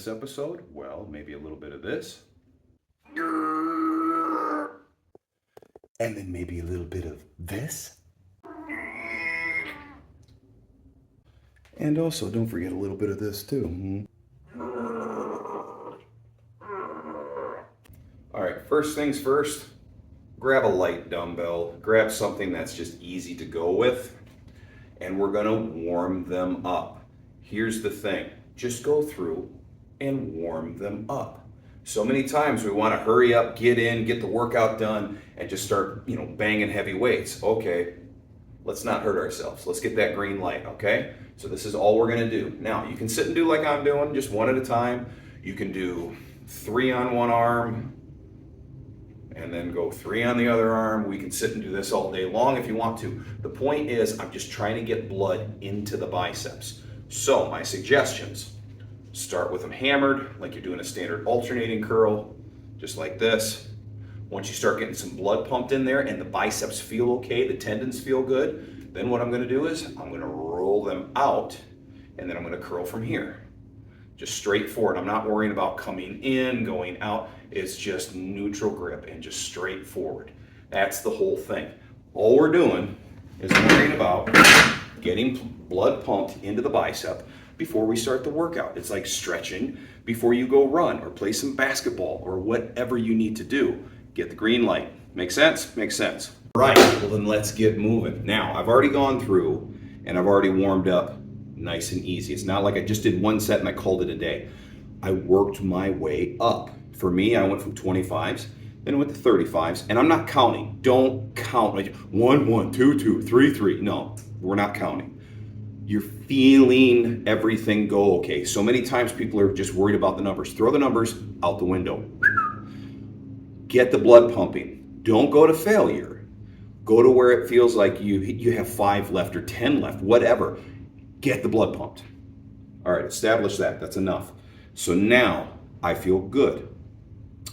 this episode? Well, maybe a little bit of this. And then maybe a little bit of this. And also, don't forget a little bit of this too. All right, first things first, grab a light dumbbell, grab something that's just easy to go with, and we're gonna warm them up. Here's the thing, just go through and warm them up. So many times we wanna hurry up, get in, get the workout done, and just start, banging heavy weights. Okay, let's not hurt ourselves. Let's get that green light, okay? So this is all we're gonna do. Now, you can sit and do like I'm doing, just one at a time. You can do 3 on one arm, and then go 3 on the other arm. We can sit and do this all day long if you want to. The point is, I'm just trying to get blood into the biceps. So my suggestions, start with them hammered, like you're doing a standard alternating curl, just like this. Once you start getting some blood pumped in there and the biceps feel okay, the tendons feel good, then what I'm gonna do is I'm gonna roll them out, and then I'm gonna curl from here. Just straight forward. I'm not worrying about coming in, going out. It's just neutral grip and just straight forward. That's the whole thing. All we're doing is worrying about getting blood pumped into the bicep before we start the workout. It's like stretching before you go run or play some basketball or whatever you need to do. Get the green light. Make sense? Makes sense. Right, well then let's get moving. Now, I've already gone through and I've already warmed up nice and easy. It's not like I just did one set and I called it a day. I worked my way up. For me, I went from 25s, then went to 35s, and I'm not counting. Don't count like 1, 1, 2, 2, 3, 3. No, we're not counting. You're feeling everything go okay. So many times people are just worried about the numbers. Throw the numbers out the window. Get the blood pumping. Don't go to failure. Go to where it feels like you have 5 left or 10 left, whatever. Get the blood pumped. All right, establish that. That's enough. So now I feel good.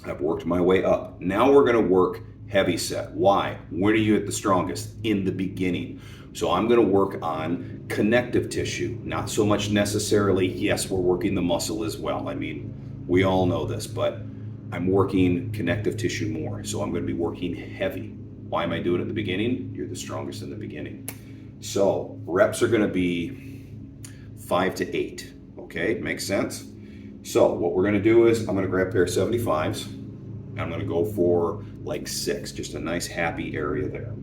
I've worked my way up. Now we're going to work heavy set. Why? When are you at the strongest? In the beginning. So I'm going to work on connective tissue. Not so much necessarily, yes, we're working the muscle as well. I mean, we all know this, but I'm working connective tissue more. So I'm going to be working heavy. Why am I doing it at the beginning? You're the strongest in the beginning. So reps are going to be 5 to 8. Okay, makes sense? So what we're going to do is I'm going to grab a pair of 75s. And I'm going to go for like 6, just a nice happy area there.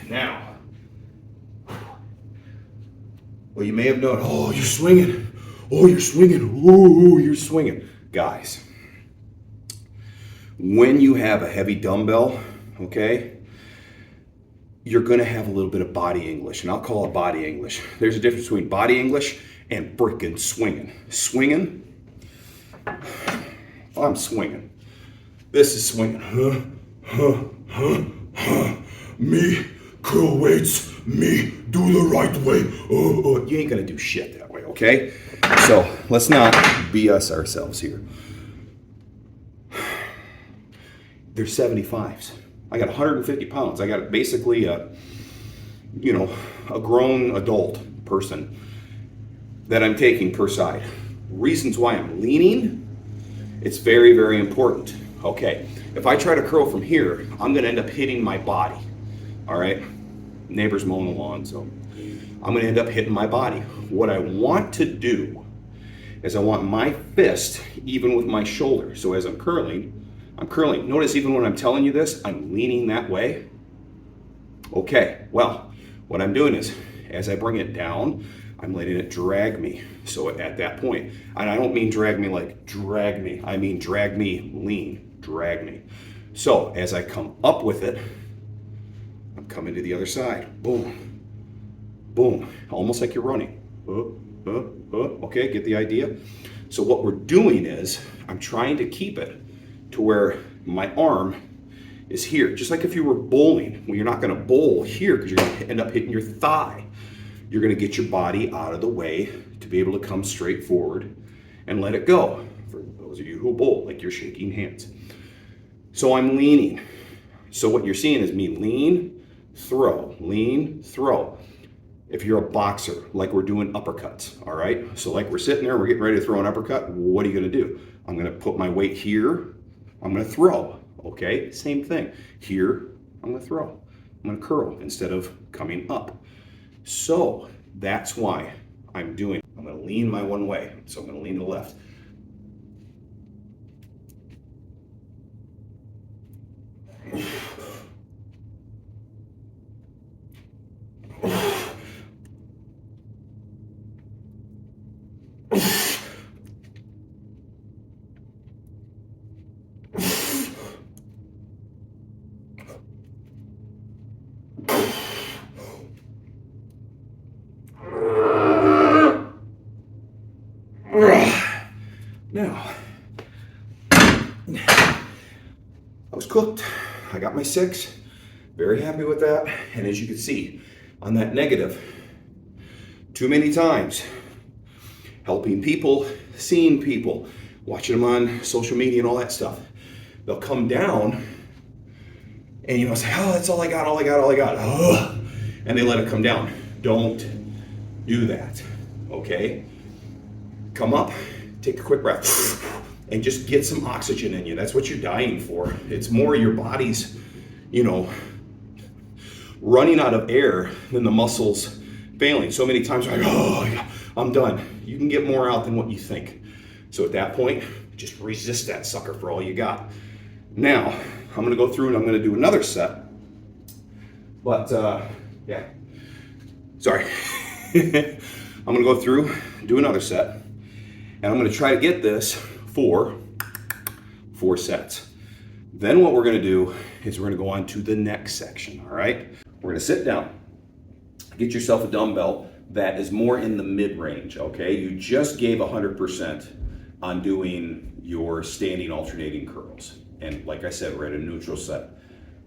Now, well, you may have known, oh, you're swinging. Oh, you're swinging. Oh, you're swinging. Guys, when you have a heavy dumbbell, okay, you're going to have a little bit of body English, and I'll call it body English. There's a difference between body English and frickin' swinging. Swinging, I'm swinging. This is swinging. Me curl weights, me do the right way. You ain't gonna do shit that way, okay? So let's not BS ourselves here. There's 75s. I got 150 pounds. I got basically a grown adult person that I'm taking per side. Reasons why I'm leaning, it's very, very important. Okay, if I try to curl from here, I'm gonna end up hitting my body. All right, neighbor's mowing the lawn, so I'm gonna end up hitting my body. What I want to do is I want my fist even with my shoulder. So as I'm curling. Notice even when I'm telling you this, I'm leaning that way. Okay, well, what I'm doing is, as I bring it down, I'm letting it drag me. So at that point, and I don't mean drag me like drag me, I mean drag me, lean, drag me. So as I come up with it, I'm coming to the other side. Boom, boom, almost like you're running. Okay, get the idea? So what we're doing is I'm trying to keep it to where my arm is here. Just like if you were bowling, well, you're not gonna bowl here because you're gonna end up hitting your thigh. You're gonna get your body out of the way to be able to come straight forward and let it go. For those of you who bowl, like you're shaking hands. So I'm leaning. So what you're seeing is me lean, throw, lean, throw. If you're a boxer, like we're doing uppercuts, all right? So like we're sitting there, we're getting ready to throw an uppercut, what are you gonna do? I'm gonna put my weight here, I'm gonna throw, okay? Same thing. Here, I'm gonna throw. I'm gonna curl instead of coming up. So that's why I'm gonna lean my one way. So I'm gonna lean to the left. Now, I was cooked. I got my 6. Very happy with that. And as you can see on that negative, too many times, helping people, seeing people, watching them on social media and all that stuff. They'll come down and say, oh, that's all I got. Oh, and they let it come down. Don't do that, okay? Come up, take a quick breath, and just get some oxygen in you. That's what you're dying for. It's more your body's, running out of air than the muscles failing. So many times, like, oh, I'm done. You can get more out than what you think. So at that point, just resist that sucker for all you got. Now, I'm gonna go through and I'm gonna do another set. But, yeah, sorry. I'm gonna go through, do another set, and I'm gonna try to get this for 4 sets. Then what we're gonna do is we're gonna go on to the next section, all right? We're gonna sit down, get yourself a dumbbell that is more in the mid-range, okay? You just gave 100% on doing your standing alternating curls. And like I said, we're at a neutral set.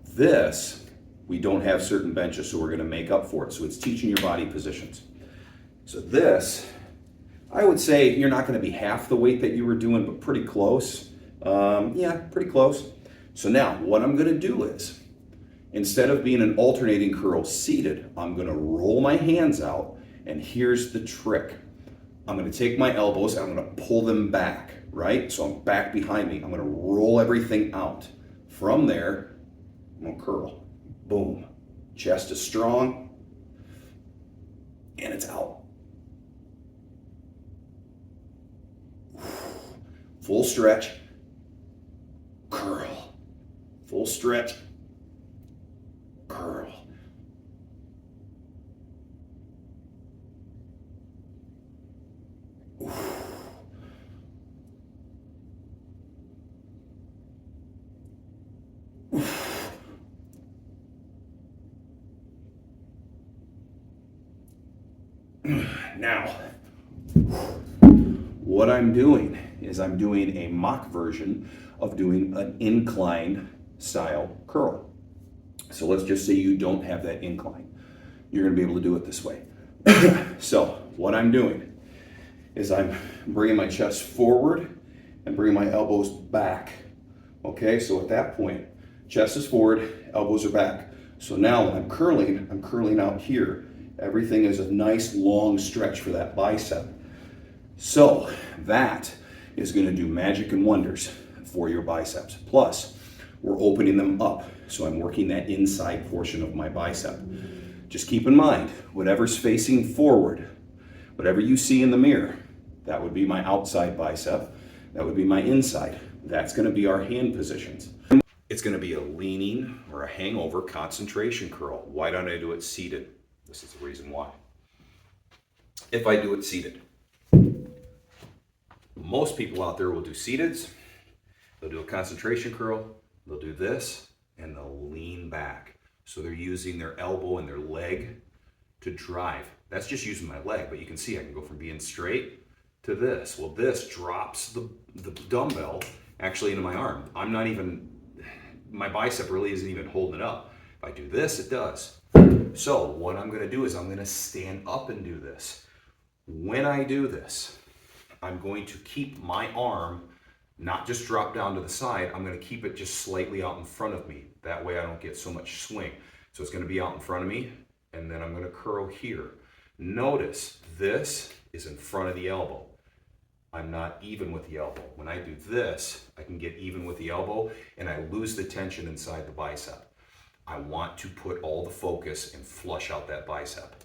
This, we don't have certain benches, so we're gonna make up for it. So it's teaching your body positions. So this, I would say you're not gonna be half the weight that you were doing, but pretty close. Yeah, pretty close. So now what I'm gonna do is, instead of being an alternating curl seated, I'm gonna roll my hands out, and here's the trick. I'm gonna take my elbows and I'm gonna pull them back, right? So I'm back behind me. I'm gonna roll everything out. From there, I'm gonna curl. Boom. Chest is strong, and it's out. Full stretch, curl. Full stretch, curl. Now, what I'm doing is I'm doing a mock version of doing an incline style curl. So let's just say you don't have that incline. You're gonna be able to do it this way. So what I'm doing is I'm bringing my chest forward and bringing my elbows back. Okay, so at that point, chest is forward, elbows are back. So now when I'm curling out here. Everything is a nice long stretch for that bicep. So that is gonna do magic and wonders for your biceps. Plus, we're opening them up. So I'm working that inside portion of my bicep. Just keep in mind, whatever's facing forward, whatever you see in the mirror, that would be my outside bicep. That would be my inside. That's gonna be our hand positions. It's gonna be a leaning or a hangover concentration curl. Why don't I do it seated? This is the reason why. If I do it seated, most people out there will do seateds. They'll do a concentration curl, they'll do this, and they'll lean back. So they're using their elbow and their leg to drive. That's just using my leg, but you can see I can go from being straight to this. Well, this drops the dumbbell actually into my arm. My bicep really isn't even holding it up. If I do this, it does. So what I'm gonna do is I'm gonna stand up and do this. When I do this, I'm going to keep my arm not just drop down to the side, I'm gonna keep it just slightly out in front of me. That way I don't get so much swing. So it's gonna be out in front of me, and then I'm gonna curl here. Notice this is in front of the elbow. I'm not even with the elbow. When I do this, I can get even with the elbow and I lose the tension inside the bicep. I want to put all the focus and flush out that bicep.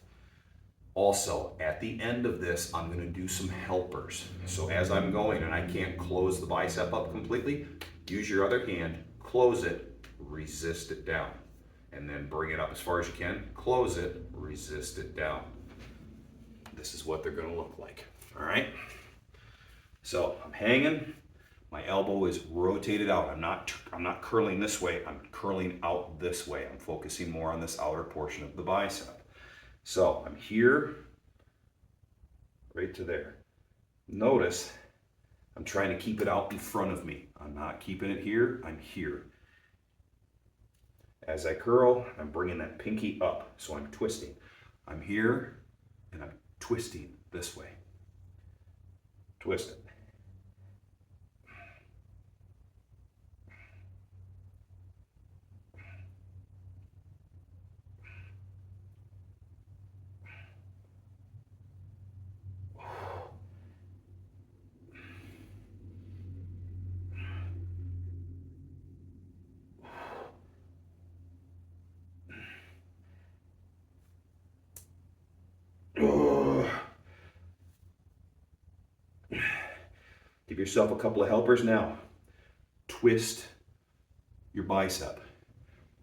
Also, at the end of this, I'm gonna do some helpers. So as I'm going and I can't close the bicep up completely, use your other hand, close it, resist it down. And then bring it up as far as you can, close it, resist it down. This is what they're gonna look like, all right? So I'm hanging, my elbow is rotated out. I'm not curling this way, I'm curling out this way. I'm focusing more on this outer portion of the bicep. So I'm here, right to there. Notice I'm trying to keep it out in front of me. I'm not keeping it here, I'm here. As I curl, I'm bringing that pinky up, so I'm twisting. I'm here, and I'm twisting this way. Twist it. Give yourself a couple of helpers now. Twist your bicep.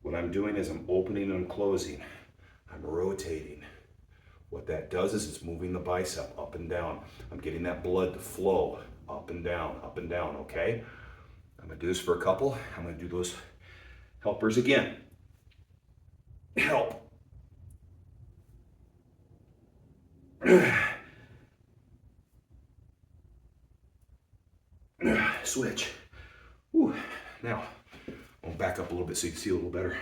What I'm doing is I'm opening and closing. I'm rotating. What that does is it's moving the bicep up and down. I'm getting that blood to flow up and down, okay? I'm gonna do this for a couple. I'm gonna do those helpers again. Help. Switch. Whew. Now, I'll back up a little bit so you can see a little better.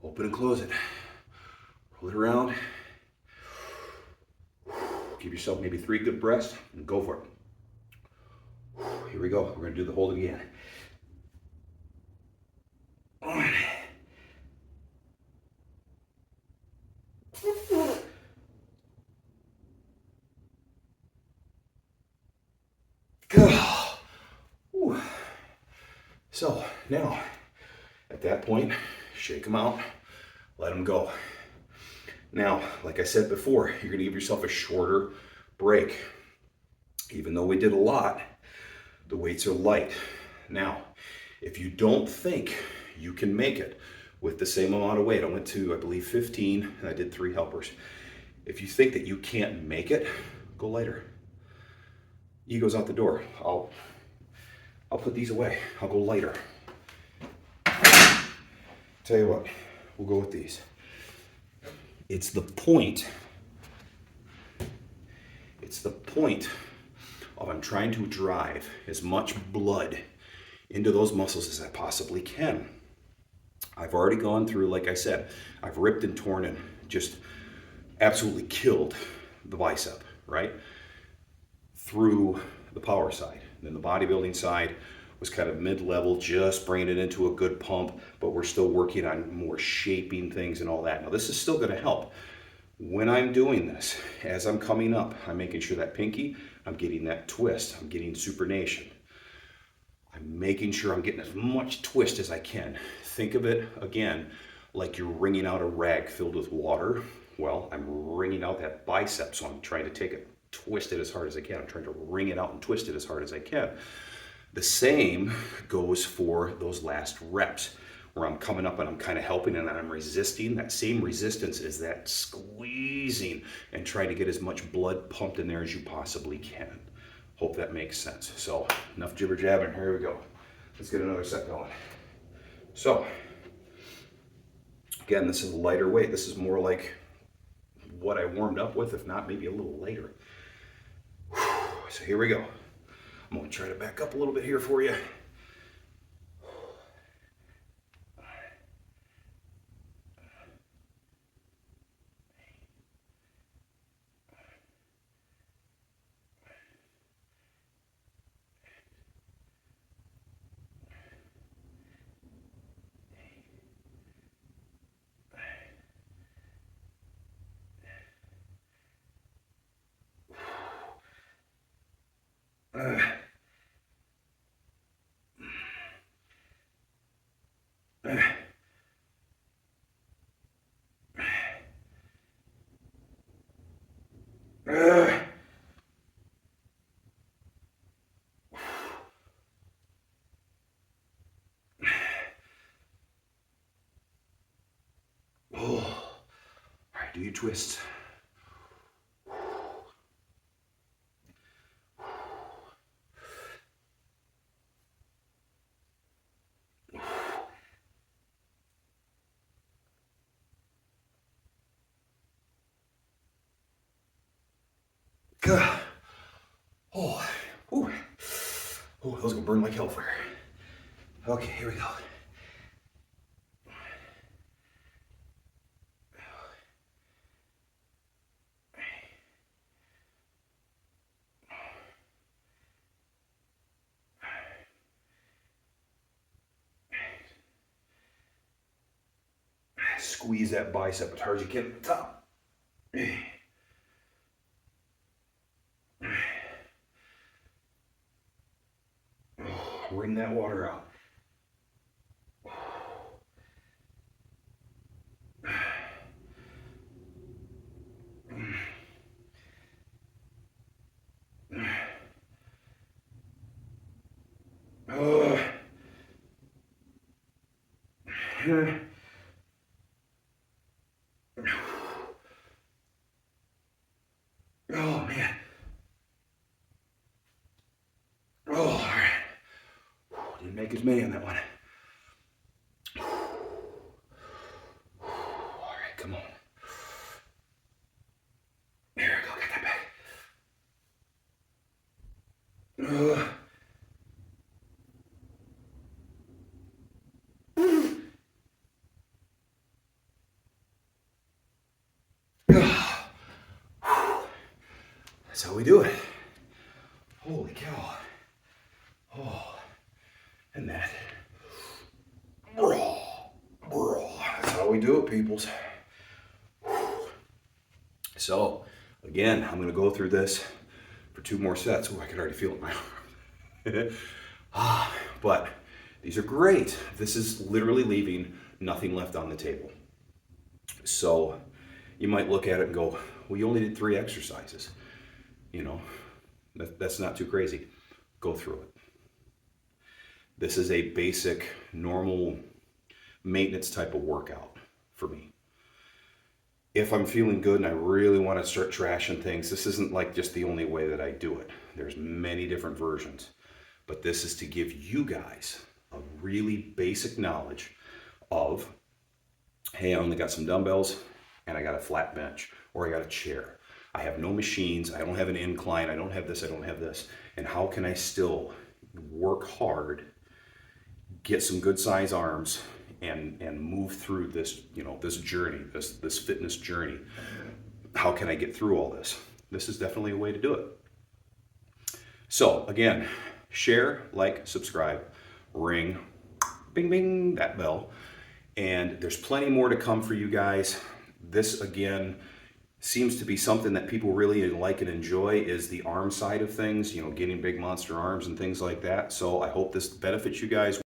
Open and close it. Roll it around. Give yourself maybe 3 good breaths and go for it. Here we go. We're going to do the hold again. 1. Go. So now, at that point, shake them out, let them go. Now, like I said before, you're gonna give yourself a shorter break. Even though we did a lot, the weights are light. Now, if you don't think you can make it with the same amount of weight, I went to, I believe, 15, and I did 3 helpers. If you think that you can't make it, go lighter. Ego's out the door. I'll put these away. I'll go lighter. Tell you what, we'll go with these. It's the point of I'm trying to drive as much blood into those muscles as I possibly can. I've already gone through, like I said, I've ripped and torn and just absolutely killed the bicep, right? Through the power side. And then the bodybuilding side was kind of mid-level, just bringing it into a good pump, but we're still working on more shaping things and all that. Now this is still going to help. When I'm doing this, as I'm coming up, I'm making sure that pinky, I'm getting that twist, I'm getting supination. I'm making sure I'm getting as much twist as I can. Think of it, again, like you're wringing out a rag filled with water. Well, I'm wringing out that bicep, so I'm trying to take it, twist it as hard as I can. I'm trying to wring it out and twist it as hard as I can. The same goes for those last reps, where I'm coming up and I'm kind of helping and I'm resisting. That same resistance is that squeezing and trying to get as much blood pumped in there as you possibly can. Hope that makes sense. So enough jibber jabbing, here we go. Let's get another set going. So again, this is lighter weight. This is more like what I warmed up with, if not maybe a little later. So here we go. I'm gonna try to back up a little bit here for you. All right, do your twists. Oh, ooh. Oh, those are gonna burn like hellfire. Okay, here we go. Squeeze that bicep as hard as you can at the top. Wring that water out. Oh man. Oh, all right. Didn't make as many on that one. All right, come on. There we go, get that back. That's how we do it. Holy cow. Oh, and that. That's how we do it, peoples. So, again, I'm going to go through this for 2 more sets. Oh, I can already feel it in my arm. But these are great. This is literally leaving nothing left on the table. So, you might look at it and go, well, you only did 3 exercises. You know, that's not too crazy. Go through it. This is a basic, normal maintenance type of workout for me. If I'm feeling good and I really want to start trashing things, this isn't like just the only way that I do it. There's many different versions, but this is to give you guys a really basic knowledge of, hey, I only got some dumbbells and I got a flat bench or I got a chair. I have no machines, I don't have an incline, I don't have this, I don't have this. And how can I still work hard, get some good size arms, and move through this, this journey, this fitness journey? How can I get through all this? This is definitely a way to do it. So again, Share, like, subscribe, ring, bing, bing, that bell. And there's plenty more to come for you guys. This, again, seems to be something that people really like and enjoy, is the arm side of things, you know, getting big monster arms and things like that. So I hope this benefits you guys.